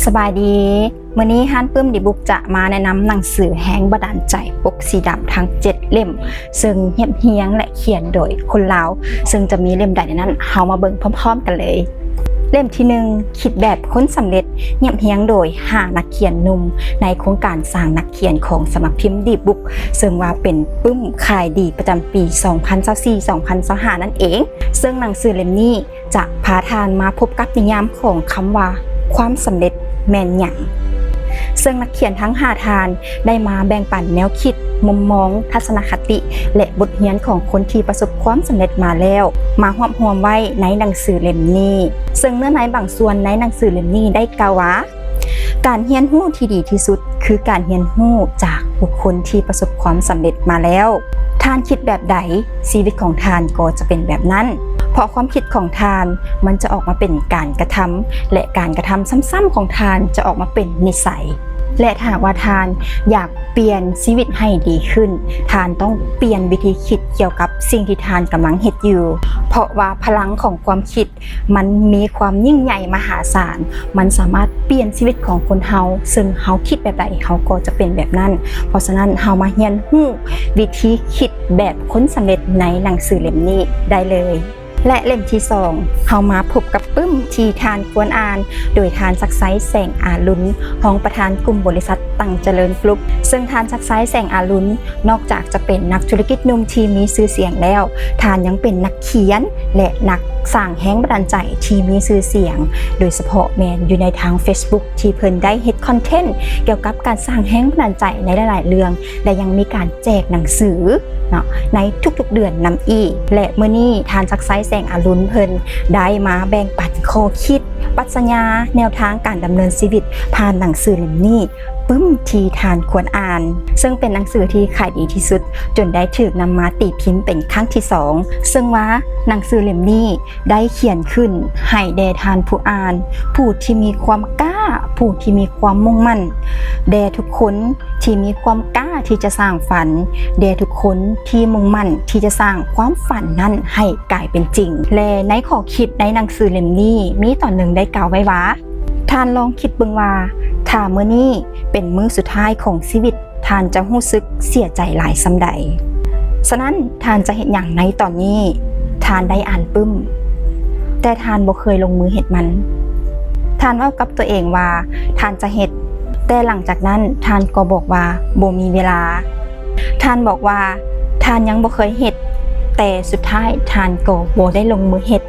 สบายดีมื้อนี้ฮั่นปึ้มดิบุกจะมาแนะนำหนังสือแห้งบันดาลใจปกสีดำทั้ง7เล่มซึ่งเรียบเรียงและเขียนโดยคนลาวซึ่งจะมีเล่มใดในนั้นเฮามาเบิ่งพร้อมๆกันเลยเล่มที่1คิดแบบคนสำเร็จเรียบเรียงโดย5นักเขียนหนุ่มในโครงการสร้างนักเขียนของสำนักพิมพ์ดิบุกซึ่งว่าเป็นปึ้มขายดีประจำปี 2024-2025 นั่นเองซึ่งหนังสือเล่มนี้จะพาทานมาพบกับนิยามของคำว่าความสำเร็จแม่นหยังซึ่งนักเขียนทั้ง5ทานได้มาแบ่งปันแนวคิดมุมมองทัศนคติและบทเรียนของคนที่ประสบความสำเร็จมาแล้วมารวบรวมไว้ในหนังสือเล่มนี้ซึ่งเนื้อในบางส่วนในหนังสือเล่มนี้ได้กล่าวว่าการเรียนรู้ที่ดีที่สุดคือการเรียนรู้จากบุคคลที่ประสบความสำเร็จมาแล้วท่านคิดแบบใดชีวิตของท่านก็จะเป็นแบบนั้นเพราะความคิดของทานมันจะออกมาเป็นการกระทำและการกระทำซ้ำๆของทานจะออกมาเป็นนิสัยและถ้าว่าทานอยากเปลี่ยนชีวิตให้ดีขึ้นทานต้องเปลี่ยนวิธีคิดเกี่ยวกับสิ่งที่ทานกำลังเฮ็ดอยู่เพราะว่าพลังของความคิดมันมีความยิ่งใหญ่มหาศาลมันสามารถเปลี่ยนชีวิตของคนเฮาซึ่งเฮาคิดแบบใดเฮาก็จะเป็นแบบนั้นเพราะฉะนั้นเฮามาเรียนรู้วิธีคิดแบบคนสำเร็จในหนังสือเล่มนี้ได้เลยและเล่มที่2เฮามาพบกับปึ้มที่ทานควรอ่านโดยทานซักไซแสงอารุณรองประธานกลุ่มบริษัทตั้งเจริญกรุ๊ปซึ่งทานซักไซแสงอารุณนอกจากจะเป็นนักธุรกิจหนุ่มที่มีชื่อเสียงแล้วทานยังเป็นนักเขียนและนักสร้างแรงบันดาลใจที่มีชื่อเสียงโดยเฉพาะแมนอยู่ในทาง Facebook ที่เพิ่นได้เฮ็ดคอนเทนต์เกี่ยวกับการสร้างแรงบันดาลใจในหลายๆเรื่องและยังมีการแจกหนังสือในทุกๆเดือนนำอีกและเมื่อนี้ทานซักไซแสงอารุณเพิ่นได้มาแบ่งปันข้อคิดปรัชญาแนวทางการดำเนินชีวิตผ่านหนังสือเล่มนี้ปึ้มที่ทานควรอ่านซึ่งเป็นหนังสือที่ขายดีที่สุดจนได้ถูกนำมาตีพิมพ์เป็นครั้งที่2ซึ่งว่าหนังสือเล่มนี้ได้เขียนขึ้นให้แด่ทานผู้อ่านผู้ที่มีความกล้าผู้ที่มีความมุ่งมั่นแด่ทุกคนที่มีความกล้าที่จะสร้างฝันแด่ทุกคนที่มุ่งมั่นที่จะสร้างความฝันนั้นให้กลายเป็นจริงและในข้อคิดในหนังสือเล่มนี้มีตอนหนึ่งได้กล่าวไว้ว่าท่านลองคิดเบิ่งว่าถ้ามื้อนี้เป็นมื้อสุดท้ายของชีวิตท่านจะรู้สึกเสียใจหลายส่ำใดฉะนั้นท่านจะเฮ็ดหยังในตอนนี้ท่านได้อ่านปึ้มแต่ท่านบ่เคยลงมือเฮ็ดมันท่านเว้ากับตัวเองว่าท่านจะเฮ็ดแต่หลังจากนั้นท่านก็บอกว่าบ่มีเวลาท่านบอกว่าท่านยังบ่เคยเฮ็ดแต่สุดท้ายท่านก็บ่ได้ลงมือเฮ็ด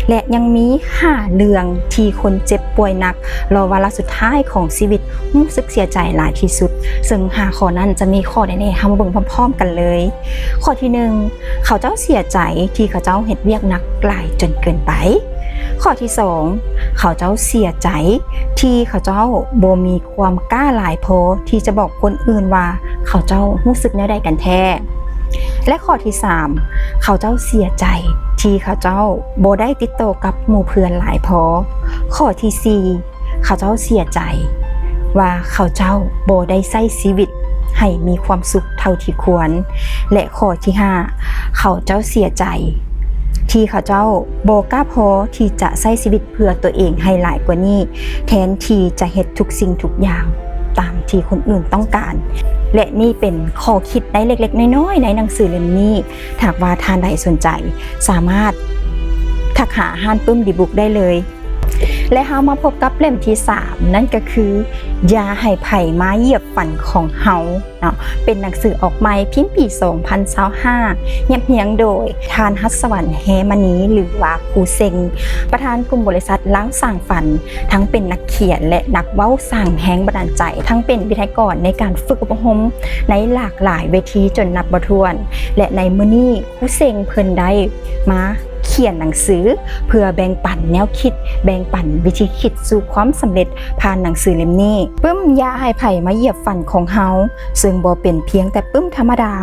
และยังมี5เรื่องที่คนเจ็บป่วยหนักรอวาระสุดท้ายของชีวิตรู้สึกเสียใจหลายที่สุดซึ่ง5ข้อนั้นจะมีข้อใดๆเฮามาเบิ่งพร้อมๆกันเลยข้อที่1เขาเจ้าเสียใจที่เขาเจ้าเฮ็ดเวียกหนักหลายจนเกินไปข้อที่2เขาเจ้าเสียใจที่เขาเจ้าบ่มีความกล้าหลายพอที่จะบอกคนอื่นว่าเขาเจ้ารู้สึกแนวใดกันแท้และข้อที่3เขาเจ้าเสียใจที่เขาเจ้าบ่ได้ติดต่อกับหมู่เพื่อนหลายพอข้อที่4เขาเจ้าเสียใจว่าเขาเจ้าบ่ได้ใช้ชีวิตให้มีความสุขเท่าที่ควรและข้อที่5เขาเจ้าเสียใจที่เขาเจ้าบ่กล้าพอที่จะใช้ชีวิตเพื่อตัวเองให้หลายกว่านี้แทนที่จะเฮ็ดทุกสิ่งทุกอย่างตามที่คนอื่นต้องการและนี่เป็นข้อคิดได้เล็กๆน้อยๆในหนังสือเล่มนี้ถ้าว่าท่านใดสนใจสามารถทักหาฮั่นปึ้มดิบุกได้เลยและเฮามาพบกับเล่มที่3นั่นก็คืออย่าให้ไผมาเหยียบฝันของเฮาเนาะเป็นหนังสือออกใหม่พิมพ์ปี 2025เรียบโดยทานฮัสวรรค์แฮมณีหรือว่าครูเซ็งประธานกลุ่มบริษัทล้างสร้างฝันทั้งเป็นนักเขียนและนักเว้าสร้างแรงบันดาลใจทั้งเป็นวิทยากรในการฝึกอบรมในหลากหลายเวทีจนนับบ่ถ้วนและในมื้อนี้ครูเซ็งเพิ่นได้มาเขียนหนังสือเพื่อแบ่งปันแนวคิดแบ่งปันวิธีคิดสู่ความสำเร็จผ่านหนังสือเล่มนี้ปึ้มอย่าให้ไผมาเหยียบฝันของเฮาซึ่งบ่เป็นเพียงแต่ปึ้มธรรมดา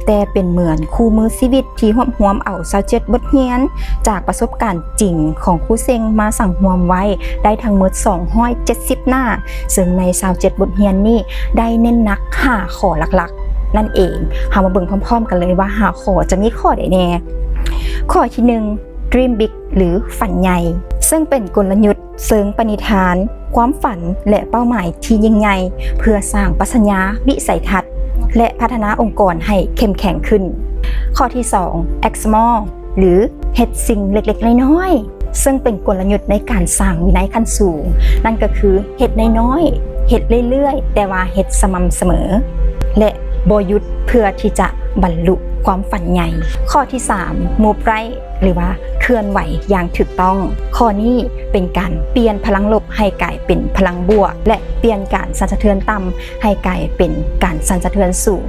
แต่เป็นเหมือนคู่มือชีวิตที่รวบรวมเอา27บทเรียนจากประสบการณ์จริงของครูเซ็งมาสั่งรวมไว้ได้ทั้งหมด270หน้าซึ่งใน27บทเรียนนี้ได้เน้นหนัก5ข้อหลักๆนั่นเองเฮามาเบิ่งพร้อมๆกันเลยว่า5ข้อจะมีข้อใดแน่ข้อที่1 Dream Big หรือฝันใหญ่ซึ่งเป็นกลยุทธ์ เสริงปณิธาน ความฝันและเป้าหมายที่ยิ่งใหญ่เพื่อสร้างปรัชญาวิสัยทัศน์และพัฒนาองค์กรให้เข้มแข็งขึ้นข้อที่2 Act Small หรือเฮ็ดสิ่งเล็กๆน้อยๆซึ่งเป็นกลยุทธ์ในการสร้างวินัยขั้นสูงนั่นก็คือเฮ็ดน้อยๆเฮ็ดเรื่อยๆแต่ว่าเฮ็ดสม่ำเสมอและบ่หยุดเพื่อที่จะบรรลุความฝันใหญ่ข้อที่3 Move Right หรือว่าเคลื่อนไหวอย่างถูกต้องข้อนี้เป็นการเปลี่ยนพลังลบให้กลายเป็นพลังบวกและเปลี่ยนการสั่นสะเทือนต่ำให้กลายเป็นการสั่นสะเทือนสูง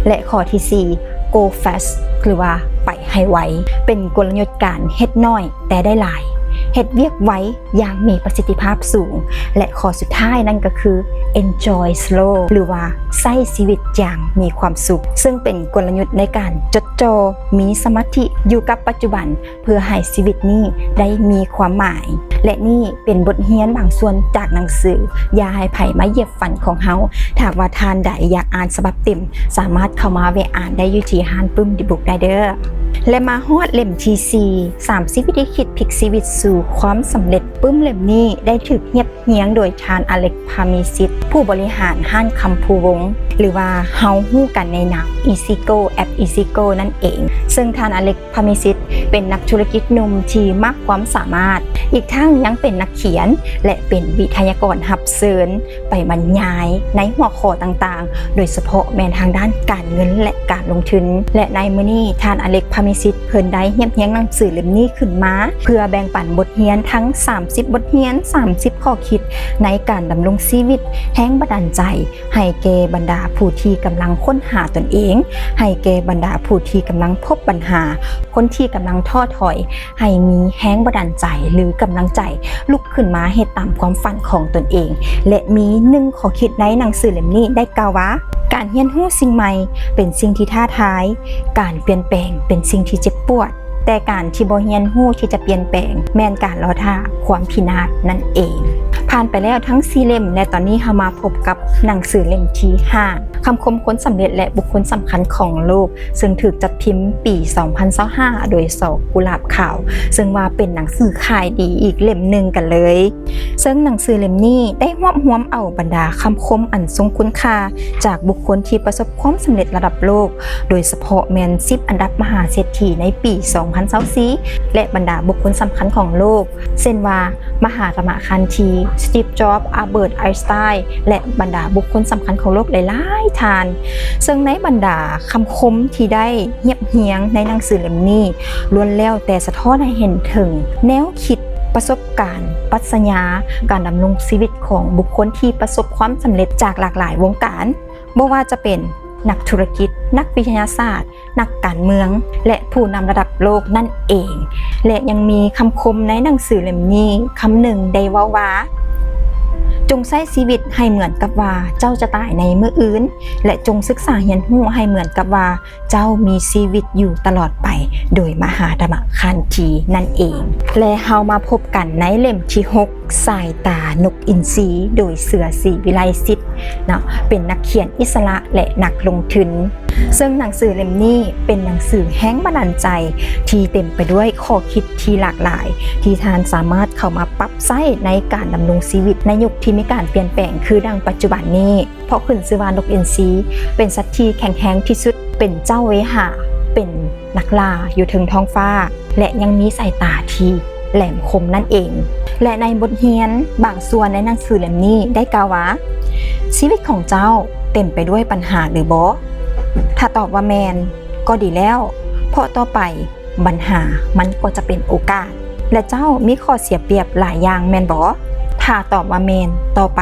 และข้อที่4 Go Fast หรือว่าไปให้ไวเป็นกลยุทธ์การเฮ็ดน้อยแต่ได้หลายเฮ็ดเวียกไว้อย่างมีประสิทธิภาพสูงและข้อสุดท้ายนั่นก็คือ enjoy slow หรือว่าใช้ชีวิตอย่างมีความสุขซึ่งเป็นกลยุทธ์ในการจดจ่อมีสมาธิอยู่กับปัจจุบันเพื่อให้ชีวิตนี้ได้มีความหมายและนี่เป็นบทเรียนบางส่วนจากหนังสืออย่าให้ไผมาเหยียบฝันของเฮาถ้าว่าทานใดอยากอ่านฉบับเต็มสามารถเข้ามาแวะอ่านได้อยู่ที่ห้านปึ้มดิบุกได้เด้อและมาฮอดเล่มที่4 30วิธีคิดพลิกชีวิตสู่ความสำเร็จปึ้มเล่มนี้ได้ถูกเฮียงโดยทานอเล็กพามิซิตผู้บริหารห้านคำภูวงศ์หรือว่าเฮาฮู้กันในนาม Easygo แอป Easygo นั่นเองซึ่งทานอเล็กพามิซิตเป็นนักธุรกิจหนุ่มที่มากความสามารถอีกทั้งยังเป็นนักเขียนและเป็นวิทยากรรับเชิญไปบรรยายในหัวข้อต่างๆโดยเฉพาะแม้นทางด้านการเงินและการลงทุนและในมื้อนี้ทานอเล็กพามิซิตเพิ่นได้เฮียงหนังสือเล่มนี้ขึ้นมาเพื่อแบ่งปันบทเรียนทั้ง30บทเรียน30ข้อคิดในการดำรงชีวิตแห่งบันดาลใจให้แก่บรรดาผู้ที่กำลังค้นหาตนเองให้แก่บรรดาผู้ที่กำลังพบปัญหาคนที่กำลังท้อถอยให้มีแห่งบันดาลใจหรือกำลังใจลุกขึ้นมาเฮ็ดตามความฝันของตนเองและมี1ข้อคิดในหนังสือเล่มนี้ได้กล่าวว่าการเรียนรู้สิ่งใหม่เป็นสิ่งที่ท้าทายการเปลี่ยนแปลงเป็นสิ่งที่เจ็บปวดแต่การที่บ่เรียนรู้ที่จะเปลี่ยนแปลงแม่นการรอท่าความพินาศนั่นเองผ่านไปแล้วทั้ง4เล่มและตอนนี้เรามาพบกับหนังสือเล่มที่5คำคมคนสำเร็จและบุคคลสำคัญของโลกซึ่งถูกจัดพิมพ์ปี 2025 โดยสอกกุหลาบขาวซึ่งว่าเป็นหนังสือขายดีอีกเล่มหนึ่งกันเลยซึ่งหนังสือเล่มนี้ได้รวบรวมเอาบรรดาคำคมอันทรงคุณค่าจากบุคคลที่ประสบความสำเร็จระดับโลกโดยเฉพาะแมน10อันดับมหาเศรษฐีในปี 2024 และบรรดาบุคคลสำคัญของโลกเช่นว่ามหาตมะคันธีสตีฟจ็อบส์อัลเบิร์ตไอน์สไตน์และบรรดาบุคคลสำคัญของโลกหลายๆท่านซึ่งในบรรดาคำคมที่ได้เงียบเฮียงในหนังสือเล่มนี้ล้วนแล้วแต่สะท้อนให้เห็นถึงแนวคิดประสบการณ์ปรัชญาการดำรงชีวิตของบุคคลที่ประสบความสำเร็จจากหลากหลายวงการไม่ว่าจะเป็นนักธุรกิจนักวิทยาศาสตร์นักการเมืองและผู้นำระดับโลกนั่นเองและยังมีคำคมในหนังสือเล่มนี้คำหนึ่งได้ว่าจงใช้ชีวิตให้เหมือนกับว่าเจ้าจะตายในมื้ออื่นและจงศึกษาเรียนรู้ให้เหมือนกับว่าเจ้ามีชีวิตอยู่ตลอดไปโดยมหาธรรมคันธีนั่นเองและเฮามาพบกันในเล่มที่6สายตานกอินทรีโดยเสือศรีวิไลศิษย์เนาะเป็นนักเขียนอิสระและนักลงทุนซึ่งหนังสือเล่มนี้เป็นหนังสือแห่งบันดาลใจที่เต็มไปด้วยข้อคิดที่หลากหลายที่ท่านสามารถเข้ามาปรับใช้ในการดำรงชีวิตในยุคที่มีการเปลี่ยนแปลงคือดังปัจจุบันนี้เพราะขึ้นชื่อว่านกอินทรีเป็นสัตว์ที่แข็งแรงที่สุดเป็นเจ้าเวหาเป็นนักล่าอยู่ถึงท้องฟ้าและยังมีสายตาที่แหลมคมนั่นเองและในบทเรียนบางส่วนในหนังสือเล่มนี้ได้กล่าวว่าชีวิตของเจ้าเต็มไปด้วยปัญหาหรือบ่ถ้าตอบว่าแมนก็ดีแล้วเพราะต่อไปปัญหามันก็จะเป็นโอกาสและเจ้ามีข้อเสียเปรียบหลายอย่างแมนบ่ถ้าตอบว่าแมนต่อไป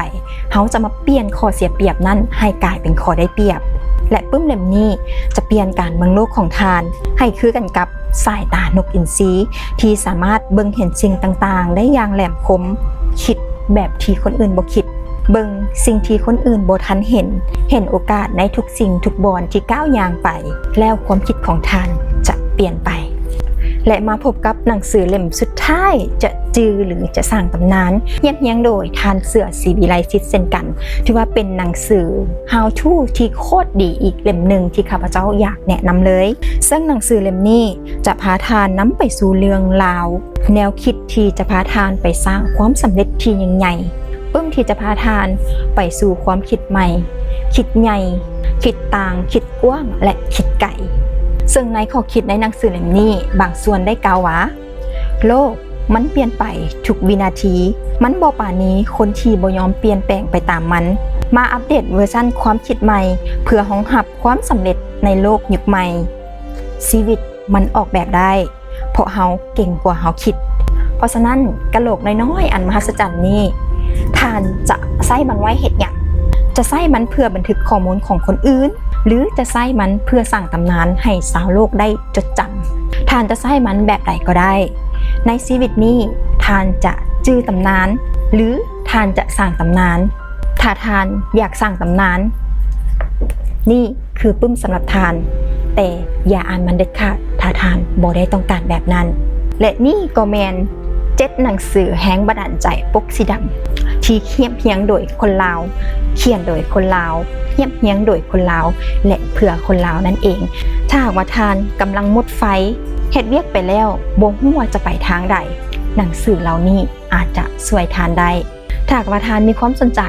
เขาจะมาเปลี่ยนข้อเสียเปรียบนั้นให้กลายเป็นข้อได้เปรียบและปึ้มเล่มนี้จะเปลี่ยนการเมืองโลกของทานให้คือกันกับสายตานกอินทรีที่สามารถเบิ่งเห็นสิ่งต่างๆได้อย่างแหลมคมคิดแบบที่คนอื่นบ่คิดเบิ่งสิ่งที่คนอื่นบ่ทันเห็นโอกาสในทุกสิ่งทุกบอนที่ก้าวย่างไปแล้วความคิดของท่านจะเปลี่ยนไปและมาพบกับหนังสือเล่มสุด ท้ายจะจือหรือจะสร้างตำนานเฮียงโดยทานเสือศรีวิไลซิตเช่นกันถือว่าเป็นหนังสือ How to ที่โคตรดีอีกเล่มหนึ่งที่ข้าพเจ้าอยากแนะนำเลยซึ่งหนังสือเล่มนี้จะพาทานนำไปสู่เรื่องราวแนวคิดที่จะพาทานไปสร้างความสำเร็จที่ยิ่งใหญ่ปึ้มที่จะพาทานไปสู่ความคิดใหม่คิดใหญ่คิดต่างคิดกว้างและคิดไกลซึ่งในข้อคิดในหนังสือเล่มนี้บางส่วนได้กล่าวว่าโลกมันเปลี่ยนไปทุกวินาทีมันบ่ป่านนี้คนที่บ่ยอมเปลี่ยนแปลงไปตามมันมาอัปเดตเวอร์ชั่นความคิดใหม่เพื่อรองรับความสำเร็จในโลกยุคใหม่ชีวิตมันออกแบบได้เพราะเฮาเก่งกว่าเฮาคิดเพราะฉะนั้นกะโหลกน้อยๆอันมหัศจรรย์นี้ท่านจะใช้มันไว้เฮ็ดหยังจะใช้มันเพื่อบันทึกข้อมูลของคนอื่นหรือจะใช้มันเพื่อสร้างตำนานให้ชาวโลกได้จดจำท่านจะใช้มันแบบใดก็ได้ในชีวิตนี้ท่านจะจื้อตำนานหรือท่านจะสร้างตำนานถ้าท่านอยากสร้างตำนานนี่คือปึ้มสำหรับท่านแต่อย่าอ่านมันเด็ดขาดถ้าท่านบ่ได้ต้องการแบบนั้นและนี่ก็แมน7หนังสือแห่งบันดาลใจปกสีดำที่เขียนเพียงโดยคนลาวเขียนโดยคนลาวเขียนเพียงโดยคนลาวและเพื่อคนลาวนั่นเองถ้าหากว่าท่านกำลังหมดไฟเฮ็ดเวียกไปแล้วบ่ฮู้ว่าจะไปทางใดหนังสือเหล่านี้อาจจะช่วยท่านได้ถ้าหากว่าท่านมีความสนใจ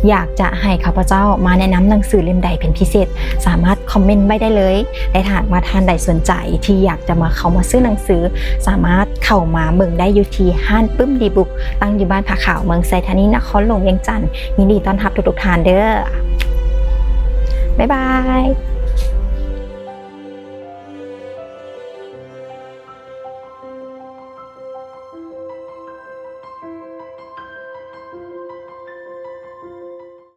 อยากจะให้ข้าพเจ้ามาแนะนำหนังสือเล่มใดเป็นพิเศษสามารถคอมเมนต์ไว้ได้เลยและถ้าหากว่าท่านใดสนใจที่อยากจะมาเข้ามาซื้อหนังสือสามารถเข้ามาเบิ่งได้อยู่ที่ห้านปึ้มดีบุ๊กตั้งอยู่บ้านผาขาวเมืองไซธานีนครหลวงเวียงจันทน์ยินดีต้อนรับทุกๆท่านเด้อบ๊ายบาย